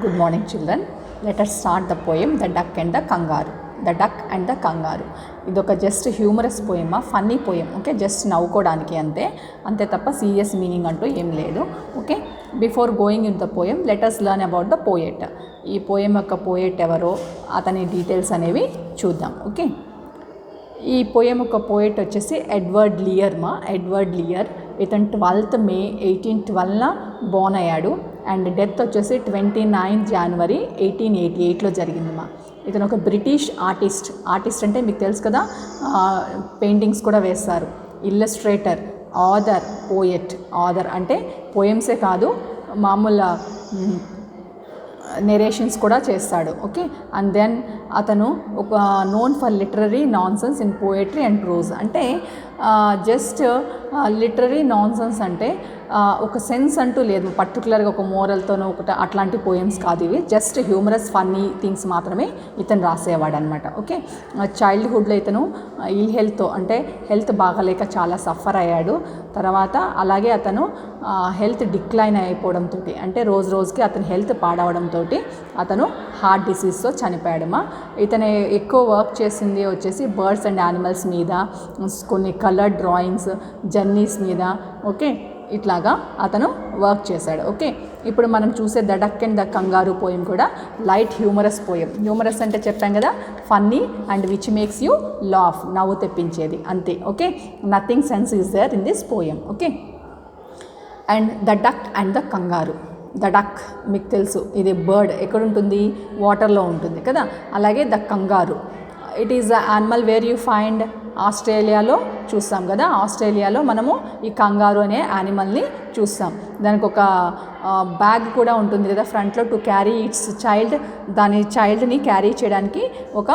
Good morning, children. Let us start the poem The Duck and the Kangaroo. The Duck and the Kangaroo. ఇది ఒక just humorous పోయమా, funny poem. Okay, just నవ్వుకోవడానికి అంతే తప్ప serious meaning అంటూ ఏం లేదు. Okay, before going in the poem let us learn about the poet. ఈ పోయం యొక్క పోయెట్ ఎవరో, అతని డీటెయిల్స్ అనేవి చూద్దాం. ఓకే, ఈ పోయం యొక్క పోయెట్ వచ్చేసి ఎడ్వర్డ్ లియర్. ఇతను 12th May 1812 బోర్న్ అయ్యాడు. అండ్ డెత్ వచ్చేసి 29 January 1888లో జరిగిందమ్మా. ఇతను ఒక బ్రిటిష్ ఆర్టిస్ట్ అంటే మీకు తెలుసు కదా, పెయింటింగ్స్ కూడా వేస్తారు. Illustrator, author, poet. ఆథర్ అంటే పోయమ్సే కాదు, మామూలు నెరేషన్స్ కూడా చేస్తాడు. ఓకే, అండ్ దెన్ అతను ఒక known for literary nonsense in poetry and prose. అంటే జస్ట్ లిటరరీ నాన్సెన్స్ అంటే ఒక సెన్స్ అంటూ లేదు, పర్టికులర్గా ఒక మోరల్తోనో ఒకటి అట్లాంటి పోయమ్స్ కాదు ఇవి. జస్ట్ హ్యూమరస్ ఫన్నీ థింగ్స్ మాత్రమే ఇతను రాసేవాడు అనమాట. ఓకే, చైల్డ్హుడ్లో ఇతను ఇల్ హెల్త్తో అంటే హెల్త్ బాగాలేక చాలా సఫర్ అయ్యాడు. తర్వాత అలాగే అతను హెల్త్ డిక్లైన్ అయిపోవడంతో, అంటే రోజుకి అతని హెల్త్ పాడవడంతో అతను హార్ట్ డిసీజ్తో చనిపోయాడమ్మా. ఇతను ఎక్కువ వర్క్ చేసింది వచ్చేసి బర్డ్స్ అండ్ యానిమల్స్ మీద, కొన్ని కలర్డ్ డ్రాయింగ్స్, జర్నీస్ మీద. ఓకే, ఇట్లాగా అతను వర్క్ చేశాడు. ఓకే, ఇప్పుడు మనం చూసే the duck and the kangaroo poem కూడా లైట్ హ్యూమరస్ పోయం. హ్యూమరస్ అంటే చెప్పాం కదా, funny and which makes you laugh, నవ్వు తెప్పించేది అంతే. Okay, nothing sense is there in this poem. Okay, and the duck and the kangaroo. The duck మీకు తెలుసు, ఇది బర్డ్ ఎక్కడుంటుంది, వాటర్లో ఉంటుంది కదా. అలాగే ద కంగారు, it is the animal where you find ఆస్ట్రేలియాలో చూస్తాం కదా. ఆస్ట్రేలియాలో మనము ఈ కంగారు అనే యానిమల్ని చూస్తాం. దానికి ఒక బ్యాగ్ కూడా ఉంటుంది కదా ఫ్రంట్లో, టు క్యారీ ఇట్స్ చైల్డ్. దాని చైల్డ్ని క్యారీ చేయడానికి ఒక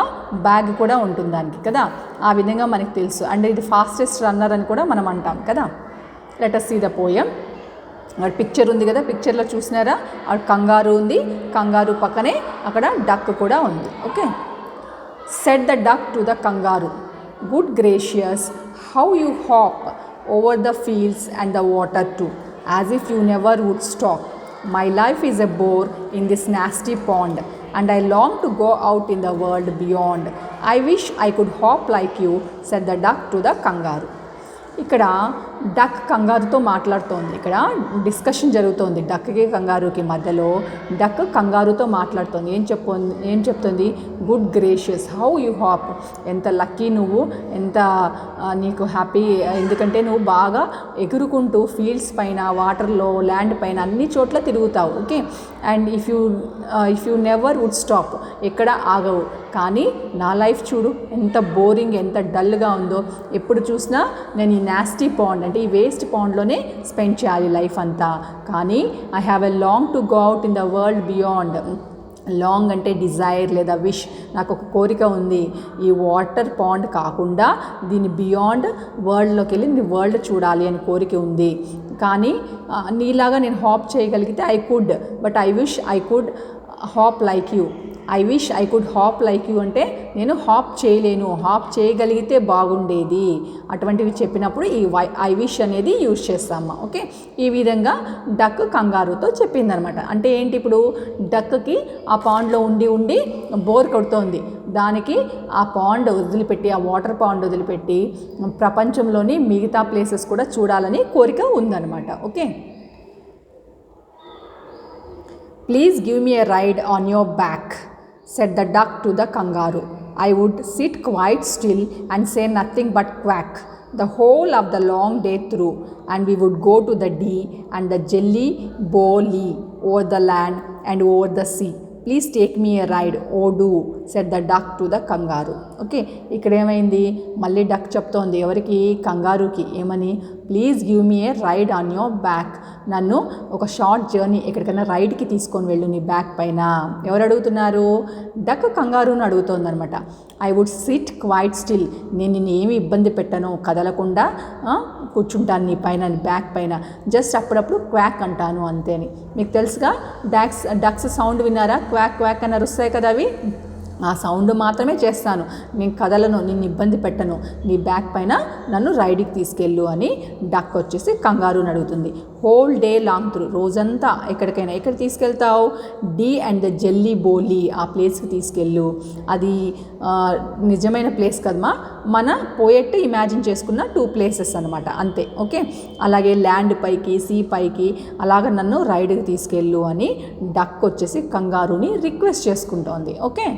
బ్యాగ్ కూడా ఉంటుంది దానికి కదా. ఆ విధంగా మనకు తెలుసు. అండ్ ఇది ఫాస్టెస్ట్ రన్నర్ అని కూడా మనం అంటాం కదా. Let us see the poem. Picture ఉంది కదా, పిక్చర్లో చూసినారా, అక్కడ కంగారు ఉంది, కంగారు పక్కనే అక్కడ డక్ కూడా ఉంది. Okay, said the duck to the కంగారు, good gracious, how you hop over the fields and the water too, as if you never would stop. My life is a bore in this nasty pond, and I long to go out in the world beyond. I wish I could hop like you, said the duck to the kangaroo. ఇక్కడ duck కంగారుతో మాట్లాడుతోంది. ఇక్కడ discussion జరుగుతోంది డక్కి కంగారుకి మధ్యలో. Duck కంగారుతో మాట్లాడుతోంది. ఏం చెప్తుంది, good gracious, how you hop, ఎంత lucky నువ్వు, ఎంత నీకు హ్యాపీ, ఎందుకంటే నువ్వు బాగా ఎగురుకుంటూ ఫీల్డ్స్ పైన, వాటర్లో, ల్యాండ్ పైన అన్ని చోట్ల తిరుగుతావు. Okay, and if you never would stop, ఎక్కడ ఆగవు. కానీ నా లైఫ్ చూడు ఎంత బోరింగ్, ఎంత డల్గా ఉందో. ఎప్పుడు చూసినా నేను ఈ నాస్టీ పాండ్ అంటే ఈ వేస్ట్ పాండ్లోనే స్పెండ్ చేయాలి లైఫ్ అంతా. కానీ I have a long to go out in the world beyond. Long అంటే డిజైర్ లేదా విష్, నాకు ఒక కోరిక ఉంది, ఈ వాటర్ పాండ్ కాకుండా దీని బియాండ్ వరల్డ్లోకి వెళ్ళి నీ వరల్డ్ చూడాలి అని కోరిక ఉంది. కానీ నీలాగా నేను హాప్ చేయగలిగితే I could, but I wish I could hop like you. I wish I could hop like you అంటే నేను హాప్ చేయలేను, హాప్ చేయగలిగితే బాగుండేది. అటువంటివి చెప్పినప్పుడు ఈ ఐ విష్ అనేది యూజ్ చేస్తామా. ఓకే, ఈ విధంగా డక్ కంగారుతో చెప్పిందనమాట. అంటే ఏంటి, ఇప్పుడు డక్కి ఆ పాండ్లో ఉండి బోర్ కొడుతోంది. దానికి ఆ పాండ్ వదిలిపెట్టి, ఆ వాటర్ పాండ్ వదిలిపెట్టి ప్రపంచంలోని మిగతా ప్లేసెస్ కూడా చూడాలని కోరిక ఉందన్నమాట. Okay, please give me a ride on your back, said the duck to the kangaroo. I would sit quite still and say nothing but quack the whole of the long day through, and we would go to the Dee and the Jelly Bowlee over the land and over the sea. Please take me a ride, oh do, said the duck to the kangaroo. Okay, ఇక్కడ ఏమైంది, మళ్ళీ duck చెప్తోంది ఎవరికి, కంగారుకి. ఏమని, please give me a ride on your back, నన్ను ఒక short journey ఎక్కడికైనా రైడ్కి తీసుకొని వెళ్ళు నీ బ్యాక్ పైన. ఎవరు అడుగుతున్నారు, డక్ కంగారుని అడుగుతోందనమాట. I would sit quite still, నేను నిన్ను ఏమి ఇబ్బంది పెట్టను, కదలకుండా కూర్చుంటాను నీ పైన, నీ బ్యాక్ పైన. జస్ట్ అప్పుడప్పుడు క్వాక్ అంటాను అంతేని. మీకు తెలుసుగా డక్స్ సౌండ్ విన్నారా, క్వాక్ క్వాక్ అని అరుస్తాయి కదా అవి. ఆ సౌండ్ మాత్రమే చేస్తాను, నేను కదలను, నిన్ను ఇబ్బంది పెట్టను, నీ బ్యాక్ పైన నన్ను రైడ్కి తీసుకెళ్ళు అని డక్ వచ్చేసి కంగారుని అడుగుతుంది. హోల్ డే లాంగ్ త్రూ, రోజంతా ఎక్కడికైనా. ఎక్కడ తీసుకెళ్తావు? డి అండ్ ద జెల్లీ బోలీ, ఆ ప్లేస్కి తీసుకెళ్ళు. అది నిజమైన ప్లేస్ కదమ్మా, మన పోయెట్ ఇమాజిన్ చేసుకున్న 2 ప్లేసెస్ అనమాట, అంతే. ఓకే, అలాగే ల్యాండ్ పైకి, సీ పైకి అలాగ నన్ను రైడ్కి తీసుకెళ్ళు అని డక్ వచ్చేసి కంగారుని రిక్వెస్ట్ చేసుకుంటోంది. Okay,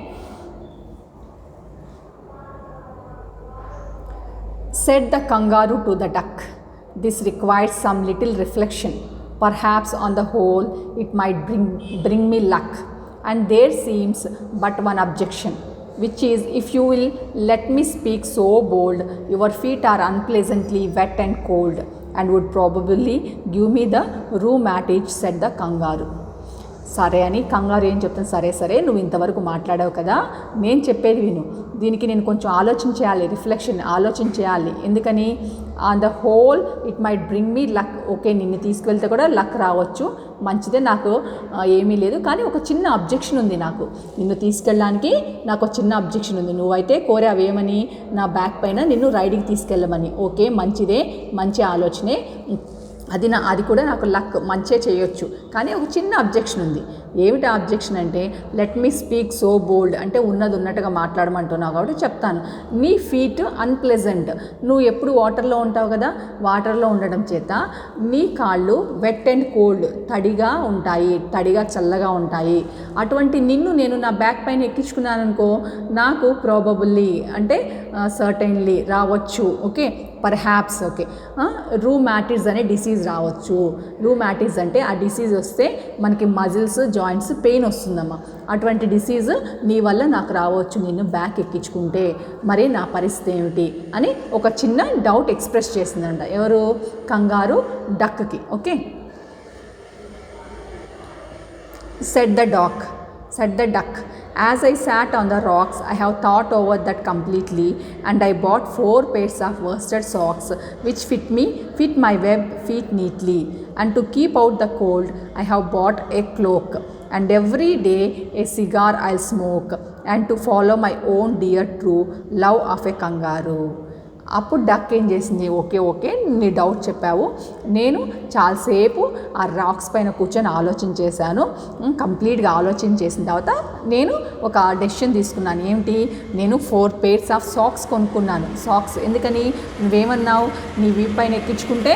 said the kangaroo to the duck. This requires some little reflection. Perhaps on the whole it might bring me luck. And there seems but one objection, which is, if you will let me speak so bold, your feet are unpleasantly wet and cold and would probably give me the rheumatism, said the kangaroo. సరే అని కంగారు ఏం చెప్తాను, సరే సరే నువ్వు ఇంతవరకు మాట్లాడావు కదా, నేను చెప్పేది విను, దీనికి నేను కొంచెం ఆలోచించేయాలి, రిఫ్లెక్షన్ ఆలోచించేయాలి. ఎందుకని? On the whole it might bring me luck. Okay, నిన్ను తీసుకువెళ్తే కూడా లక్ రావచ్చు, మంచిదే, నాకు ఏమీ లేదు. కానీ ఒక చిన్న అబ్జెక్షన్ ఉంది నాకు, నిన్ను తీసుకెళ్ళడానికి నాకు ఒక చిన్న అబ్జెక్షన్ ఉంది. నువ్వైతే కోరావేమని? నా బ్యాక్ పైన నిన్ను రైడ్కి తీసుకెళ్ళమని. ఓకే, మంచిదే, మంచి ఆలోచనే, అది కూడా నాకు లక్, మంచే చేయొచ్చు. కానీ ఒక చిన్న అబ్జెక్షన్ ఉంది. ఏమిటి అబ్జెక్షన్ అంటే, లెట్ మీ స్పీక్ సో బోల్డ్ అంటే ఉన్నది ఉన్నట్టుగా మాట్లాడమంటున్నావు కాబట్టి చెప్తాను. నీ ఫీట్ అన్ప్లెజెంట్, నువ్వు ఎప్పుడు వాటర్లో ఉంటావు కదా, వాటర్లో ఉండడం చేత నీ కాళ్ళు వెట్ అండ్ కోల్డ్, తడిగా ఉంటాయి, తడిగా చల్లగా ఉంటాయి. అటువంటి నిన్ను నేను నా బ్యాక్ పైన ఎక్కించుకున్నాను అనుకో, నాకు ప్రాబబుల్లీ అంటే సర్టైన్లీ రావచ్చు. Okay, perhaps. ఓకే, రూమాటిస్ అనే డిసీజ్ రావచ్చు. రూమాటిస్ అంటే ఆ డిసీజ్ వస్తే మనకి మజిల్స్, జాయింట్స్ పెయిన్ వస్తుందమ్మా. అటువంటి డిసీజ్ నీ వల్ల నాకు రావచ్చు నిన్ను బ్యాక్ ఎక్కించుకుంటే, మరి నా పరిస్థితి ఏమిటి అని ఒక చిన్న డౌట్ ఎక్స్ప్రెస్ చేసిందంట. ఎవరు? కంగారు డక్కి. Okay, said the duck, as I sat on the rocks, I have thought over that completely, and I bought 4 pairs of worsted socks which fit my web feet neatly, and to keep out the cold I have bought a cloak, and every day a cigar I'll smoke, and to follow my own dear true love of a kangaroo. అప్పుడు duck ఏం చేసింది, okay నీ doubt చెప్పావు, నేను చాలాసేపు ఆ racks పైన కూర్చొని ఆలోచించేశాను. కంప్లీట్గా ఆలోచన చేసిన తర్వాత నేను ఒక డెసిషన్ తీసుకున్నాను. ఏమిటి? నేను 4 pairs ఆఫ్ సాక్స్ కొనుక్కున్నాను. సాక్స్ ఎందుకని? నువ్వేమన్నావు, నీ వీపు పైన ఎక్కించుకుంటే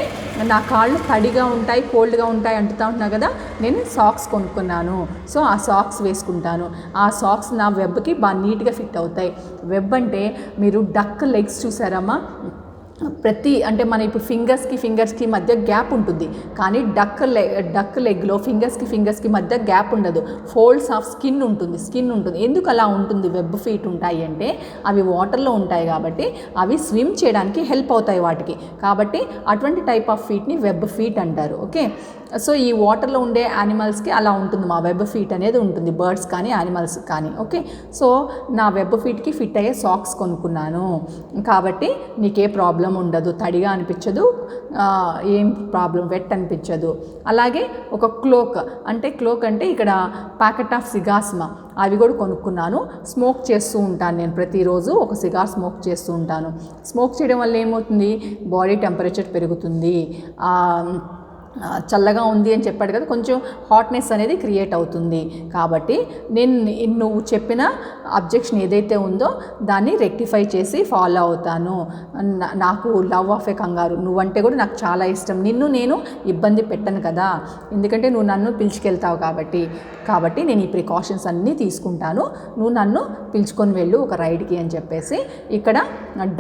నా కాళ్ళు తడిగా ఉంటాయి, కోల్డ్గా ఉంటాయి అంటుతా ఉంటున్నావు కదా, నేను సాక్స్ కొనుక్కున్నాను. సో ఆ సాక్స్ వేసుకుంటాను. ఆ సాక్స్ నా వెబ్కి బాగా నీట్గా ఫిట్ అవుతాయి. వెబ్ అంటే మీరు డక్ లెగ్స్ చూసారమ్మా, అంటే మన ఇప్పుడు ఫింగర్స్కి మధ్య గ్యాప్ ఉంటుంది, కానీ డక్ లెగ్లో ఫింగర్స్కి మధ్య గ్యాప్ ఉండదు, ఫోల్డ్స్ ఆఫ్ స్కిన్ ఉంటుంది. ఎందుకు అలా ఉంటుంది? వెబ్ ఫీట్ ఉంటాయి అంటే అవి వాటర్లో ఉంటాయి కాబట్టి అవి స్విమ్ చేయడానికి హెల్ప్ అవుతాయి వాటికి, కాబట్టి అటువంటి టైప్ ఆఫ్ ఫీట్ని వెబ్ ఫీట్ అంటారు. ఓకే, సో ఈ వాటర్లో ఉండే యానిమల్స్కి అలా ఉంటుంది, మా వెబ్ ఫీట్ అనేది ఉంటుంది, బర్డ్స్ కానీ యానిమల్స్ కానీ. ఓకే, సో నా వెబ్ ఫీట్కి ఫిట్ అయ్యే సాక్స్ కొనుక్కున్నాను కాబట్టి నీకే ప్రాబ్లం ఉండదు, తడిగా అనిపించదు, ఏం ప్రాబ్లం వెట్ అనిపించదు. అలాగే ఒక క్లోక్ అంటే ఇక్కడ ప్యాకెట్ ఆఫ్ సిగార్స్మా అవి కూడా కొనుక్కున్నాను. స్మోక్ చేస్తూ ఉంటాను నేను, ప్రతిరోజు ఒక సిగార్ స్మోక్ చేస్తూ ఉంటాను. స్మోక్ చేయడం వల్ల ఏమవుతుంది? బాడీ టెంపరేచర్ పెరుగుతుంది, చల్లగా ఉంది అని చెప్పాడు కదా, కొంచెం హాట్నెస్ అనేది క్రియేట్ అవుతుంది. కాబట్టి నువ్వు చెప్పిన అబ్జెక్షన్ ఏదైతే ఉందో దాన్ని రెక్టిఫై చేసి ఫాలో అవుతాను. నాకు లవ్ ఆఫ్ ఏ కంగారు, నువ్వంటే కూడా నాకు చాలా ఇష్టం, నిన్ను నేను ఇబ్బంది పెట్టను కదా, ఎందుకంటే నువ్వు నన్ను పిలుచుకెళ్తావు కాబట్టి నేను ఈ ప్రికాషన్స్ అన్నీ తీసుకుంటాను, నువ్వు నన్ను పిలుచుకొని వెళ్ళు ఒక రైడ్కి అని చెప్పేసి ఇక్కడ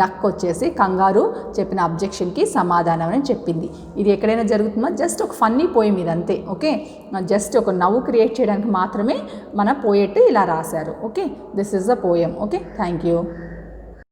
డక్ వచ్చేసి కంగారు చెప్పిన అబ్జెక్షన్కి సమాధానం అని చెప్పింది. ఇది ఎక్కడైనా జరుగుతుందా? జస్ట్ ఒక ఫన్నీ పోయం ఇది అంతే. ఓకే, జస్ట్ ఒక నవ్వు క్రియేట్ చేయడానికి మాత్రమే మన పోయెట్ ఇలా రాశారు. Okay, this is the poem. Okay, thank you.